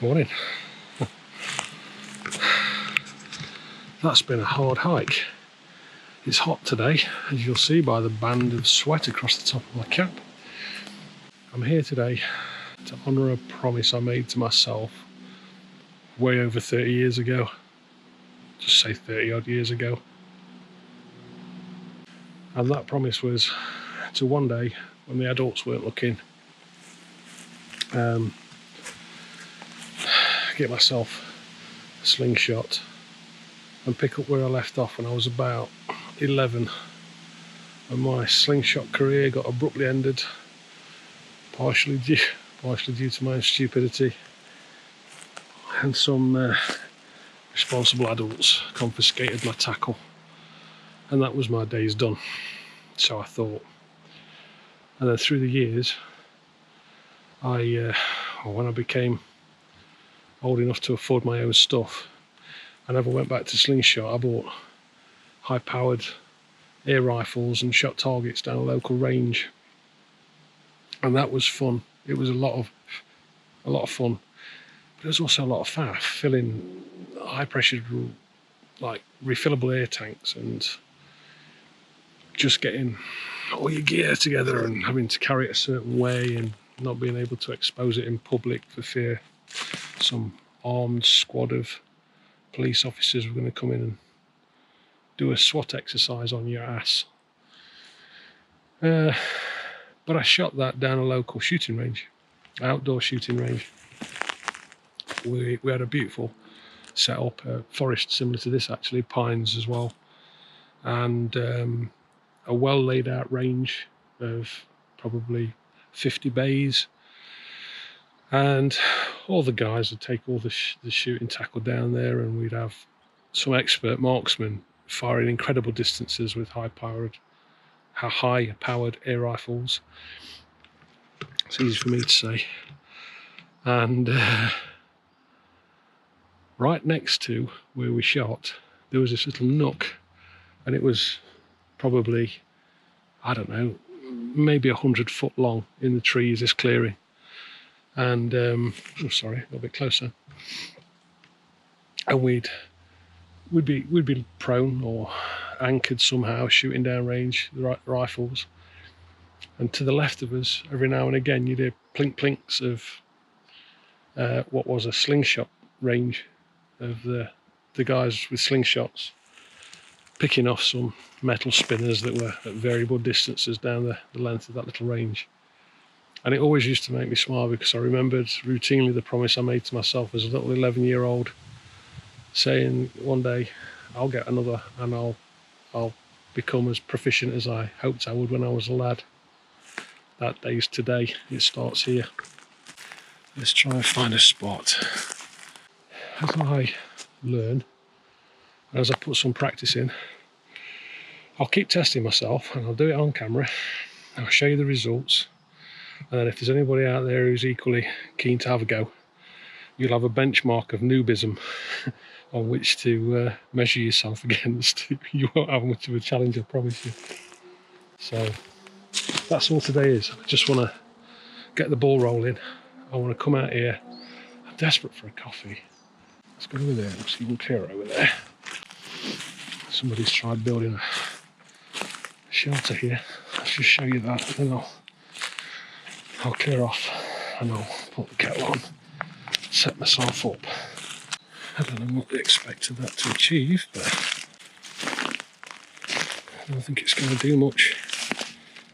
Morning. That's been a hard hike. It's hot today, as you'll see by the band of sweat across the top of my cap. I'm here today to honour a promise I made to myself way over 30 years ago. Just say 30 odd years ago. And that promise was to one day, when the adults weren't looking, get myself a slingshot and pick up where I left off when I was about 11. And my slingshot career got abruptly ended, partially due to my own stupidity, and some responsible adults confiscated my tackle, and that was my days done, so I thought. And then through the years, when I became old enough to afford my own stuff, I never went back to slingshot. I bought high-powered air rifles and shot targets down a local range, and that was fun. It was a lot of fun, but it was also a lot of faff, filling high-pressure, like refillable air tanks, and just getting all your gear together and having to carry it a certain way and not being able to expose it in public for fear some armed squad of police officers were going to come in and do a SWAT exercise on your ass. But I shot that down a local shooting range, outdoor shooting range. We had a beautiful setup, a forest similar to this actually, pines as well, and a well laid out range of probably 50 bays. And all the guys would take all the shooting tackle down there, and we'd have some expert marksmen firing incredible distances with high-powered air rifles. It's easy for me to say. And right next to where we shot, there was this little nook, and it was probably, I don't know, maybe 100 foot long in the trees, this clearing. And oh, sorry, a little bit closer. And we'd be prone or anchored somehow, shooting down range the rifles. And to the left of us, every now and again, you'd hear plink plinks of what was a slingshot range of the guys with slingshots picking off some metal spinners that were at variable distances down the length of that little range. And it always used to make me smile, because I remembered routinely the promise I made to myself as a little 11-year-old, saying one day I'll get another and I'll become as proficient as I hoped I would when I was a lad. That day's today. It starts here. Let's try and find a spot. As I learn, and as I put some practice in, I'll keep testing myself, and I'll do it on camera. I'll show you the results. And then if there's anybody out there who's equally keen to have a go, you'll have a benchmark of noobism on which to measure yourself against. You won't have much of a challenge, I promise you. So that's all today is. I just want to get the ball rolling. I want to come out here. I'm desperate for a coffee. Let's go over there. Looks even clearer over there. Somebody's tried building a shelter here. Let's just show you that, and then I'll clear off and I'll put the kettle on, set myself up. I don't know what they expected that to achieve, but I don't think it's going to do much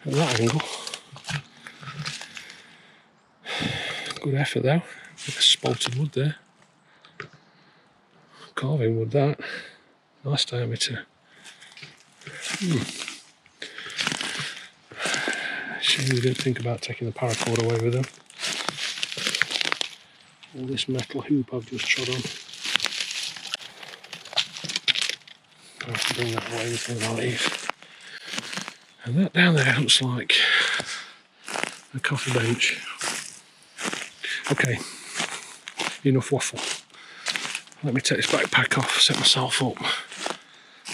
at that angle. Good effort though, bit of spalted wood there. Carving wood that, nice diameter. Shame we didn't think about taking the paracord away with them. All this metal hoop I've just trod on. I'll have to bring that away with me when I leave. And that down there looks like a coffee bench. Okay, enough waffle. Let me take this backpack off, set myself up,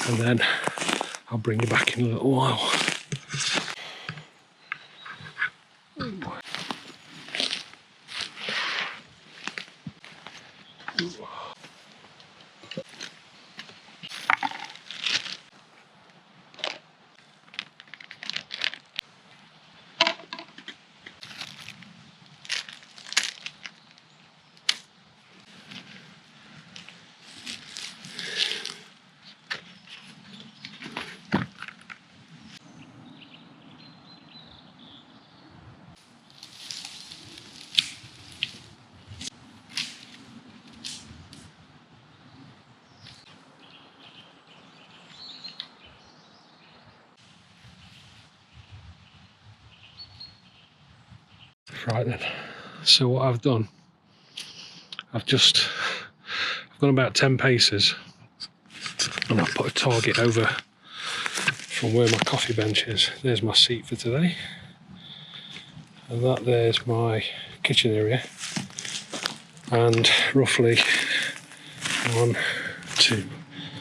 and then I'll bring you back in a little while. Right then, so what I've done, I've gone about 10 paces and I've put a target over from where my coffee bench is. There's my seat for today, and that there's my kitchen area, and roughly 1, 2,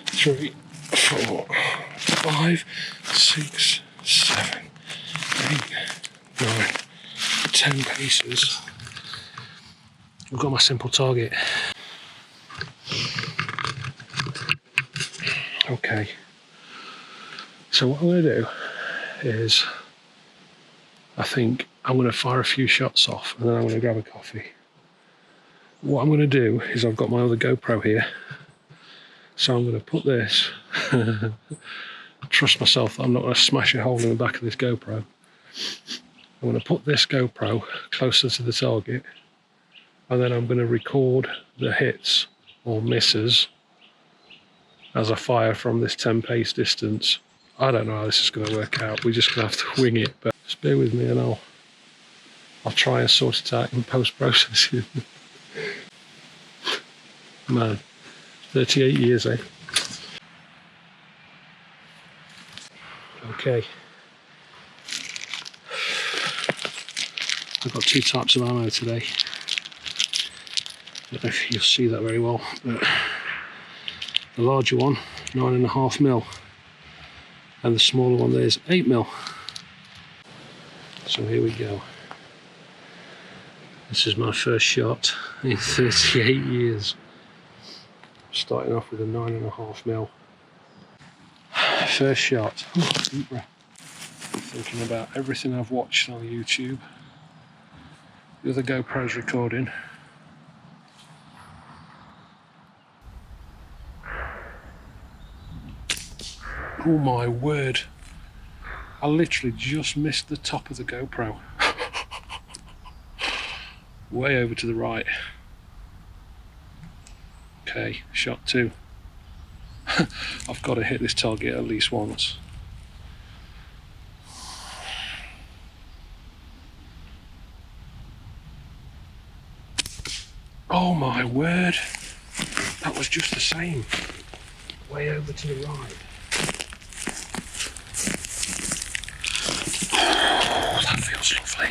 3, 4, 5, 6, 7, 8, 9, 10 paces. I've got my simple target. Okay, so what I'm going to do is, I think I'm going to fire a few shots off and then I'm going to grab a coffee. What I'm going to do is, I've got my other GoPro here, so I'm going to put this, trust myself that I'm not going to smash a hole in the back of this GoPro. I'm going to put this GoPro closer to the target, and then I'm going to record the hits or misses as I fire from this 10 pace distance. I don't know how this is going to work out. We're just going to have to wing it, but just bear with me and I'll try and sort it out in post-processing. Man, 38 years, eh? Okay. I've got 2 types of ammo today. I don't know if you'll see that very well, but the larger one, 9.5mm, and the smaller one there is 8mm. So here we go. This is my first shot in 38 years. Starting off with a 9.5mm. First shot. Deep breath. Thinking about everything I've watched on YouTube. The other GoPro's recording. Oh my word. I literally just missed the top of the GoPro. Way over to the right. Okay, shot 2. I've got to hit this target at least once. Oh my word, that was just the same. Way over to the right. Oh, that feels lovely.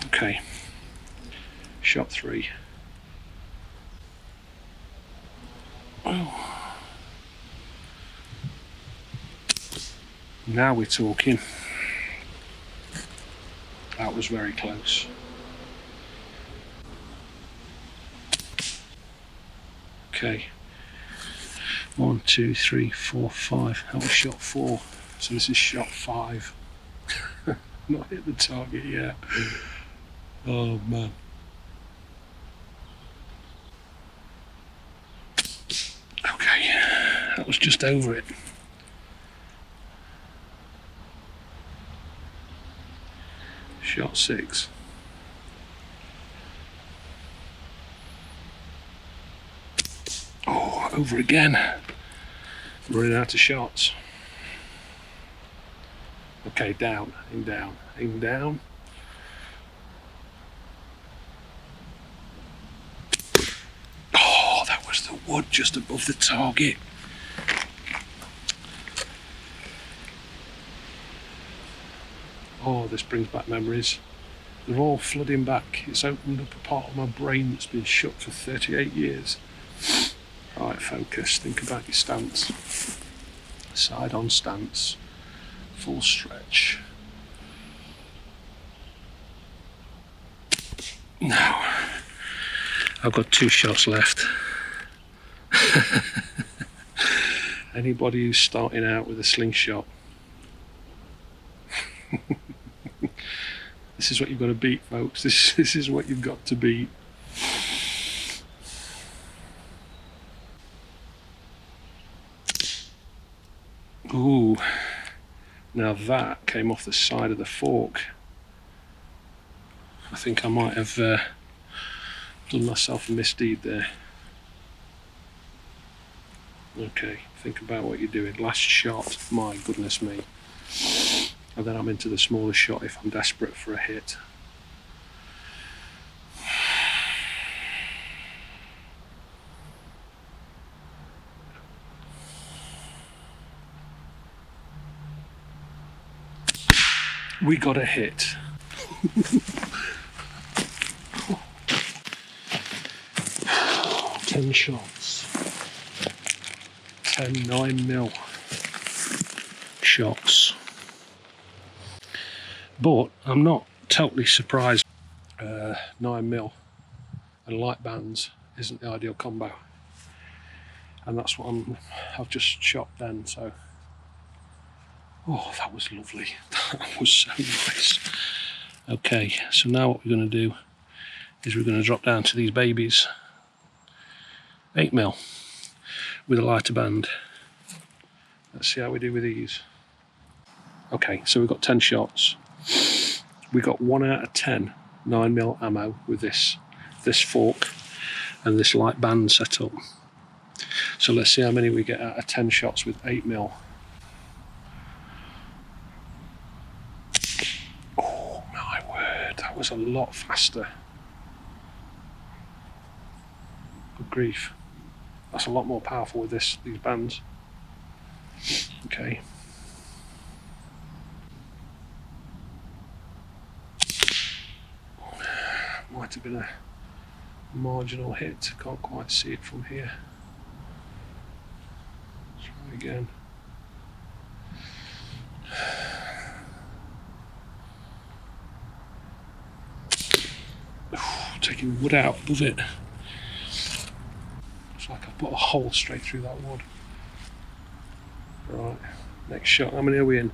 Okay, shot 3. Oh. Now we're talking. That was very close. Okay, 1, 2, 3, 4, 5. That was shot 4. So this is shot 5. Not hit the target yet. Oh man. Okay, that was just over it. Shot 6. Oh, over again. Running out of shots. Okay, down, aim down, aim down. Oh, that was the wood just above the target. Oh, this brings back memories. They're all flooding back. It's opened up a part of my brain that's been shut for 38 years. Right, focus, think about your stance. Side on stance. Full stretch. Now, I've got 2 shots left. Anybody who's starting out with a slingshot, this is what you've got to beat, folks. This is what you've got to beat. Ooh, now that came off the side of the fork. I think I might have done myself a misdeed there. Okay, think about what you're doing. Last shot, my goodness me. And then I'm into the smaller shot if I'm desperate for a hit. We got a hit. 10 shots. 10 9mm shots. But I'm not totally surprised. 9mm and light bands isn't the ideal combo, and that's what I've just shot then. So, oh, that was lovely. That was so nice. Okay, so now what we're going to do is we're going to drop down to these babies, 8mm with a lighter band. Let's see how we do with these. Okay, so we've got 10 shots. We got 1 out of 10 9mm ammo with this fork and this light band setup. So let's see how many we get out of 10 shots with 8mm. Oh my word, that was a lot faster. Good grief. That's a lot more powerful with these bands. Okay. Might have been a marginal hit. Can't quite see it from here. Try again. Taking wood out above it. It's like I put a hole straight through that wood. Right, next shot. How many are we in?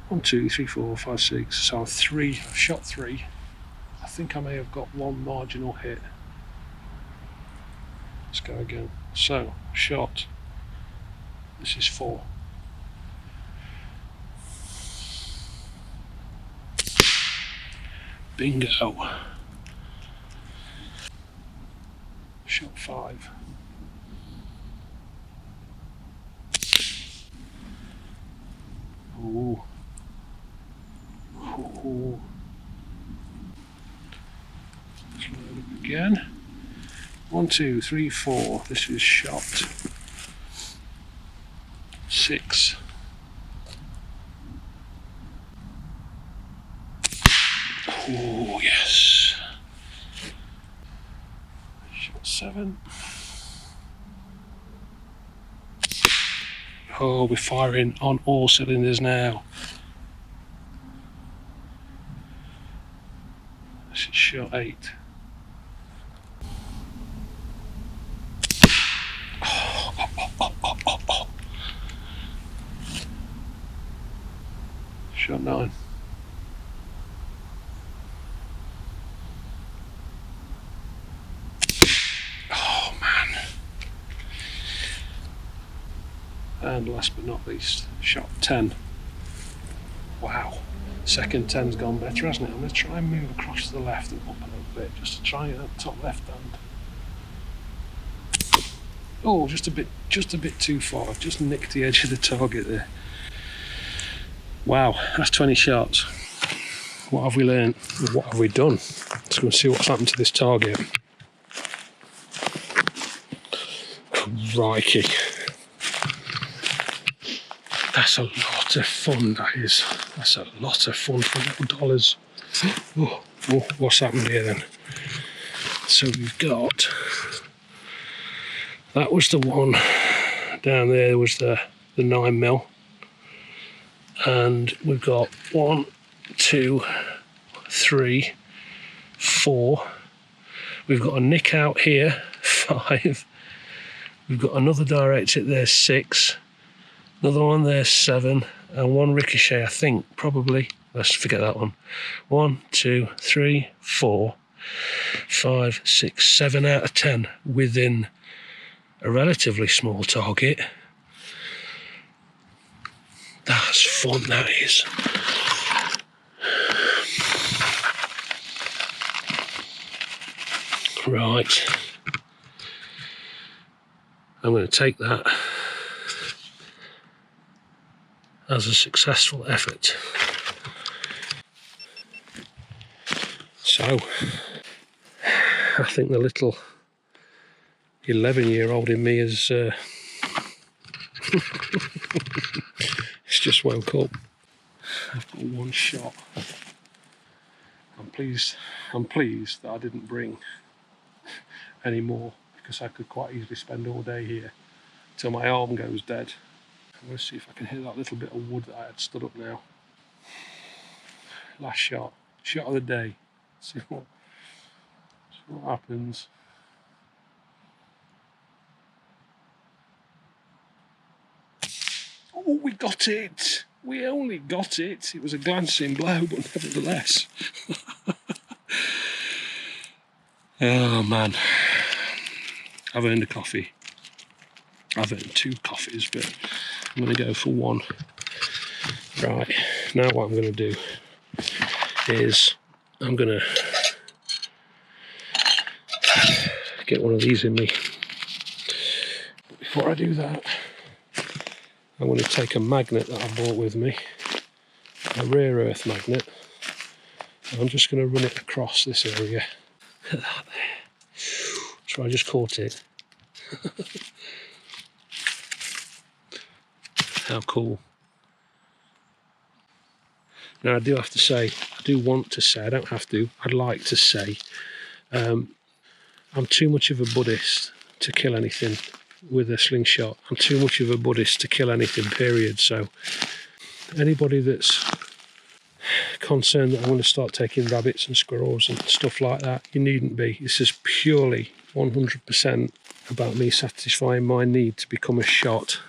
1, 2, 3, 4, 5, 6. So I'm 3. I've shot 3. I think I may have got 1 marginal hit. Let's go again. So, shot. This is 4. Bingo. Shot 5. Ooh. Ooh. Let's load up again. 1, 2, 3, 4. This is shot 6. Oh yes. Shot 7. Oh, we're firing on all cylinders now. This is shot 8. Shot 9. Oh man. And last but not least, shot 10. Wow. Second 10's gone better, hasn't it? I'm going to try and move across to the left and up a little bit, just to try it at the top left hand. Oh, just a bit too far. I've just nicked the edge of the target there. Wow, that's 20 shots. What have we learned? What have we done? Let's go and see what's happened to this target. Crikey. That's a lot of fun, that is. That's a lot of fun for little dollars. Oh, what's happened here then? So we've got... That was the one down there, was the 9mm. And we've got 1, 2, 3, 4. We've got a nick out here, 5. We've got another direct hit there, 6. Another one there, 7. And one ricochet, I think, probably. Let's forget that one. 1, 2, 3, 4, 5, 6, 7 out of 10 within a relatively small target. That's fun, that is. Right. I'm going to take that as a successful effort. So, I think the little 11-year-old in me is it's just woke up. I've got one shot. I'm pleased that I didn't bring any more, because I could quite easily spend all day here till my arm goes dead. I'm going to see if I can hit that little bit of wood that I had stood up now. Last shot of the day. See what happens. Oh, we got it! We only got it. It was a glancing blow, but nevertheless. Oh man, I've earned a coffee. I've earned 2 coffees, but I'm going to go for 1. Right, now what I'm going to do is I'm going to get one of these in me. But before I do that, I'm going to take a magnet that I bought with me, a rare earth magnet. I'm just going to run it across this area. Look at that there. So I just caught it. How cool. Now I do have to say, I don't have to, I'd like to say, I'm too much of a Buddhist to kill anything with a slingshot. I'm too much of a Buddhist to kill anything, period. So anybody that's concerned that I'm going to start taking rabbits and squirrels and stuff like that, you needn't be. This is purely 100% about me satisfying my need to become a shot.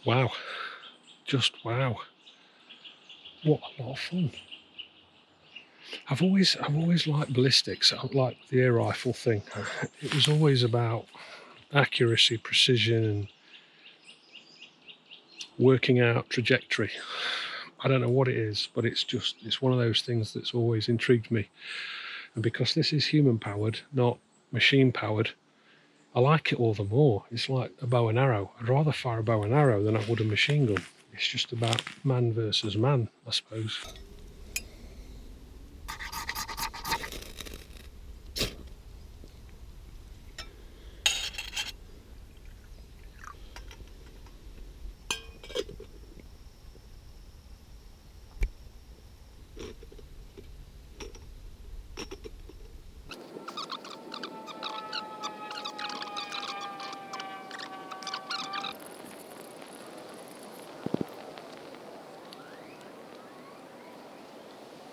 Wow. Just wow. What a lot of fun. I've always liked ballistics. I like the air rifle thing. It was always about accuracy, precision, and working out trajectory. I don't know what it is, but it's one of those things that's always intrigued me. And because this is human powered, not machine powered, I like it all the more. It's like a bow and arrow. I'd rather fire a bow and arrow than I would a machine gun. It's just about man versus man, I suppose.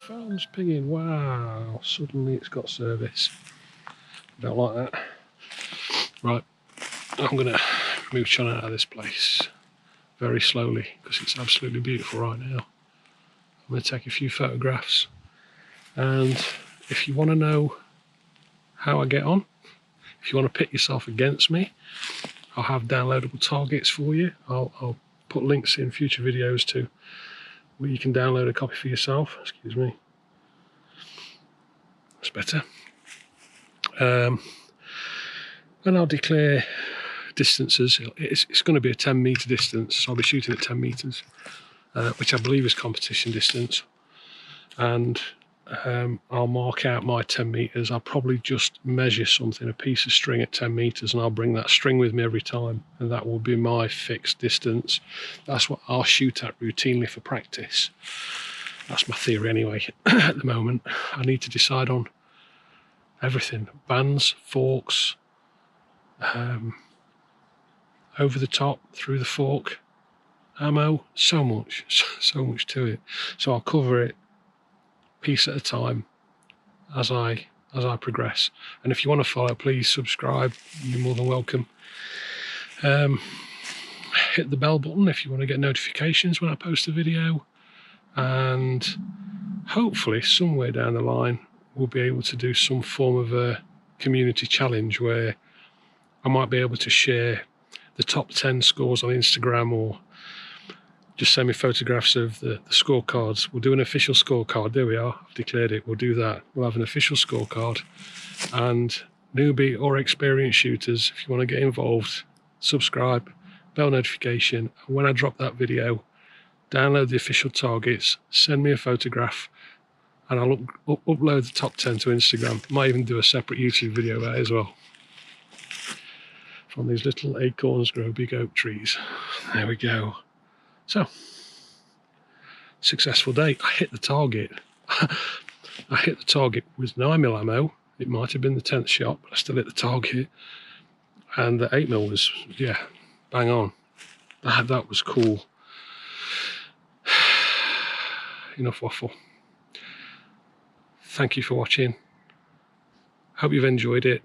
Phone's pinging, wow, suddenly it's got service. Don't like that. Right, I'm going to mooch on out of this place very slowly because it's absolutely beautiful right now. I'm going to take a few photographs, and if you want to know how I get on, if you want to pit yourself against me, I'll have downloadable targets for you. I'll put links in future videos to where you can download a copy for yourself. Excuse me. That's better. And I'll declare distances. It's going to be a 10-metre distance, so I'll be shooting at 10 metres, which I believe is competition distance. And I'll mark out my 10 metres. I'll probably just measure something, a piece of string at 10 metres, and I'll bring that string with me every time, and that will be my fixed distance. That's what I'll shoot at routinely for practice. That's my theory anyway. At the moment, I need to decide on everything: bands, forks, over the top, through the fork, ammo, so much to it. So I'll cover it piece at a time as I as I progress. And if you want to follow, please subscribe. You're more than welcome. Hit the bell button if you want to get notifications when I post a video, and hopefully somewhere down the line we'll be able to do some form of a community challenge where I might be able to share the top 10 scores on Instagram, or just send me photographs of the scorecards. We'll do an official scorecard. There we are, I've declared it. We'll do that. We'll have an official scorecard, and newbie or experienced shooters, if you want to get involved, subscribe, bell notification. And when I drop that video, download the official targets, send me a photograph, and I'll upload the top 10 to Instagram. Might even do a separate YouTube video about it as well. From these little acorns grow big oak trees. There we go. So, successful day. I hit the target. I hit the target with 9mm ammo. It might have been the 10th shot, but I still hit the target. And the 8mm was, yeah, bang on. That was cool. Enough waffle. Thank you for watching. Hope you've enjoyed it.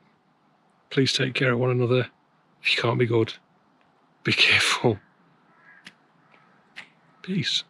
Please take care of one another. If you can't be good, be careful. Peace.